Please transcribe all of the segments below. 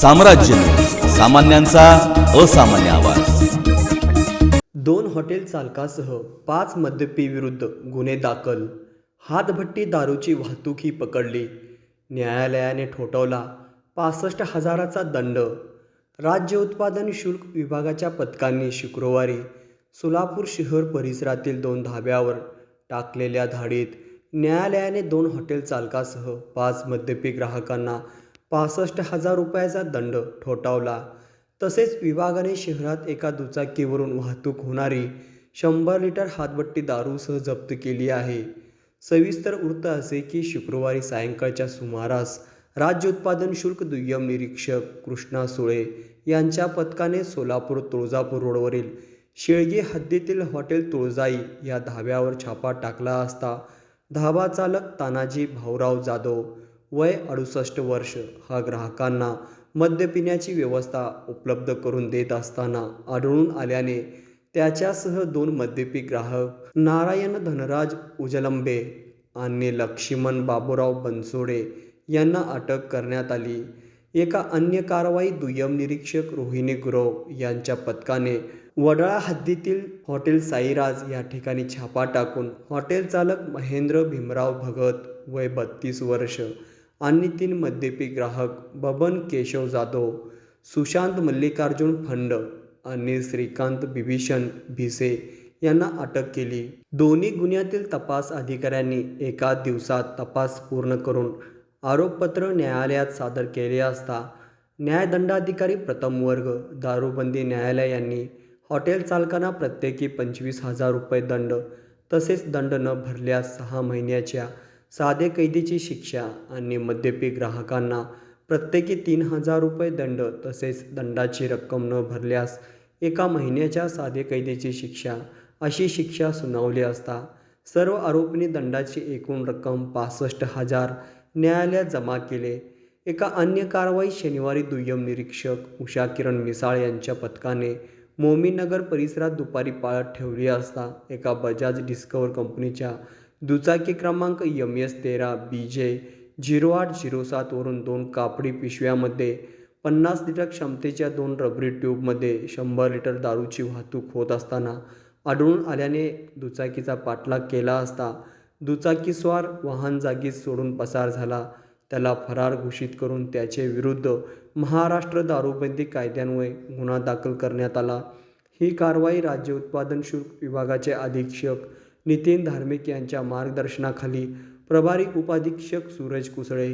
साम्राज्य, सामान्यांचा असामान्य आवाज। 2 हॉटेल चालकासह 5 मद्यपी विरुद्ध गुन्हे दाखल। हातभट्टी दारूची वाहतूक ही पकडली। न्यायालयाने ठोठावला 65,000चा दंड। राज्य उत्पादन शुल्क विभागाच्या पथकांनी शुक्रवारी सोलापूर शहर परिसरातील 2 धाब्यावर टाकलेल्या धाडीत न्यायालयाने 2 हॉटेल चालकासह 5 मद्यपी ग्राहकांना 65,000 रुपयाचा दंड ठोठावला। तसेच विभागाने शहरात एका दुचाकीवरून वाहतूक होणारी 100 लिटर हातभट्टी दारूसह जप्त केली आहे। सविस्तर वृत्त असे की शुक्रवारी सायंकाळच्या सुमारास राज्य उत्पादन शुल्क दुय्यम निरीक्षक कृष्णा सुळे यांच्या पथकाने सोलापूर तुळजापूर रोडवरील शेळगी हद्दीतील हॉटेल तुळजाई या धाब्यावर छापा टाकला असता धाबा चालक तानाजी भाऊराव जाधव वय 68 वर्ष हा ग्राहकांना मद्य पिण्याची व्यवस्था उपलब्ध करून देत असताना आढळून आल्याने त्याच्यासह 2 मद्यपी ग्राहक नारायण धनराज उजलंबे आणि लक्ष्मण बाबूराव बनसोडे यांना अटक करण्यात आली। एका अन्य कारवाई दुय्यम निरीक्षक रोहिणी गुरव यांच्या पथकाने वडाळा हद्दीतील हॉटेल साईराज या ठिकाणी छापा टाकून हॉटेल चालक महेंद्र भीमराव भगत वय 32 वर्ष आणि 3 मद्यपी ग्राहक बबन केशव जाधव, सुशांत मल्लिकार्जुन फंड आणि श्रीकांत बिभीषण भिसे यांना अटक केली। दोन्ही गुन्ह्यातील तपास अधिकाऱ्यांनी एका दिवसात तपास पूर्ण करून आरोपपत्र न्यायालयात सादर केले असता न्यायदंडाधिकारी प्रथम वर्ग दारूबंदी न्यायालय यांनी हॉटेल चालकांना प्रत्येकी 25,000 रुपये दंड तसेच दंड न भरल्यास 6 महिन्याच्या साधे कैदेची शिक्षा आणि मद्यपी ग्राहकांना प्रत्येकी 3,000 रुपये दंड तसेच दंडाची रक्कम न भरल्यास 1 महिन्याच्या साधे कैदेची शिक्षा अशी शिक्षा सुनावली असता सर्व आरोपींनी दंडाची एकूण रक्कम 65,000 न्यायालयात जमा केले। एका अन्य कारवाई शनिवारी दुय्यम निरीक्षक उषा किरण मिसाळ यांच्या पथकाने मोमीनगर परिसरात दुपारी पाळत ठेवली असता एका बजाज डिस्कवर कंपनीच्या दुचाकी क्रमांक MS13 BJ 0807 वरून 2 कापडी पिशव्यामध्ये 50 लिटर क्षमतेच्या 2 रबरी ट्यूबमध्ये 100 लिटर दारूची वाहतूक होत असताना आढळून आल्याने दुचाकीचा पाठलाग केला असता दुचाकीस्वार वाहन जागीच सोडून पसार झाला। त्याला फरार घोषित करून त्याचे विरुद्ध महाराष्ट्र दारूबंदी कायद्यान्वये गुन्हा दाखल करण्यात आला। ही कारवाई राज्य उत्पादन शुल्क विभागाचे अधीक्षक नितीन धार्मिक यांच्या मार्गदर्शनाखाली प्रभारी उपाधीक्षक सूरज कुसळे,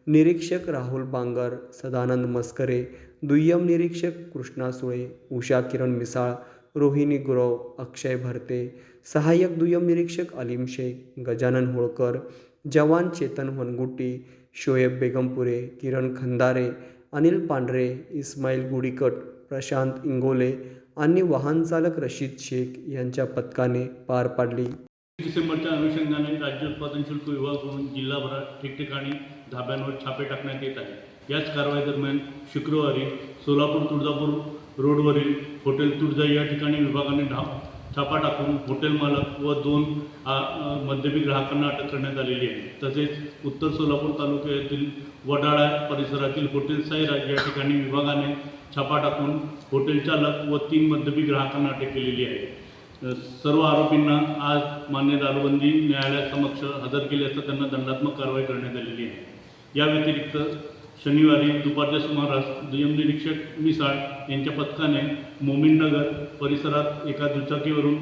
निरीक्षक राहुल बांगर, सदानंद मस्करे, दुय्यम निरीक्षक कृष्णा सुळे, उषा किरण मिसाळ, रोहिणी गुरव, अक्षय भरते, सहाय्यक दुय्यम निरीक्षक अलीम शेख, गजानन होळकर, जवान चेतन वनगुट्टी, शोएब बेगमपुरे, किरण खंदारे, अनिल पांढरे, इस्माईल गुडीकट, प्रशांत इंगोले आणि वाहन चालक रशीद शेख यांच्या पथकाने पार पाडली। डिसेंबरच्या अनुषंगाने राज्य उत्पादन शुल्क विभागाकडून जिल्हाभरात ठिकठिकाणी धाब्यांवर छापे टाकण्यात येत आहे। याच कारवाई दरम्यान शुक्रवारी सोलापूर तुळजापूर रोडवरील हॉटेल तुळजाई या ठिकाणी विभागाने छापा टाकून हॉटेल मालक व 2 मद्यपी ग्राहकांना अटक करण्यात आलेली आहे। तसेच उत्तर सोलापूर तालुक्यातील वडाळा परिसरातील हॉटेल साईराज या ठिकाणी विभागाने छापा टाकून हॉटेल चालक व 3 मद्यपी ग्राहकांना अटक केलेली आहे। सर्व आरोपींना आज मान्य दारूबंदी न्यायालयासमक्ष हजर केले असता त्यांना दंडात्मक कारवाई करण्यात आलेली आहे। या व्यतिरिक्त शनिवारी दुपारच्या सुमारास दुय्यम निरीक्षक मिसाळ यांच्या पथकाने मोमीननगर परिसरात एका दुचाकीवरून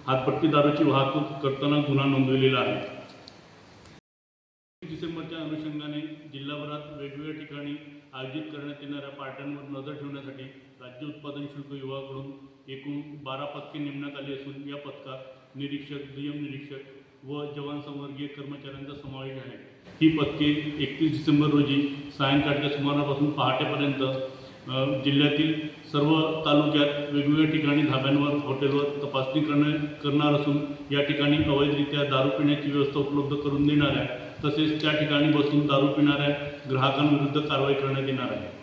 हातभट्टी दारूची वाहतूक करताना गुन्हा नोंदवलेला आहे। डिसेंबरच्या अनुषंगाने जिल्हाभरात वेगवेगळ्या ठिकाणी आयोजित करण्यात येणाऱ्या पार्ट्यांवर नजर ठेवण्यासाठी राज्य उत्पादन शुल्क विभागाकडून एकूण 12 पथके नेमण्यात आली असून या पथकात निरीक्षक, दुय्यम निरीक्षक व जवान संवर्गीय कर्मचाऱ्यांचा समावेश आहे। ही पथके 31 डिसेंबर रोजी सायंकाळच्या सुमारापासून पहाटेपर्यंत जिल्ह्यातील सर्व तालुक्यात वेगवेगळ्या ठिकाणी धाब्यांवर हॉटेलवर तपासणी करणार असून या ठिकाणी अवैधरित्या दारू पिण्याची व्यवस्था उपलब्ध करून देणाऱ्या तसेच त्या ठिकाणी बसून दारू पिणाऱ्या ग्राहकांविरुद्ध कारवाई करण्यात येणार आहे।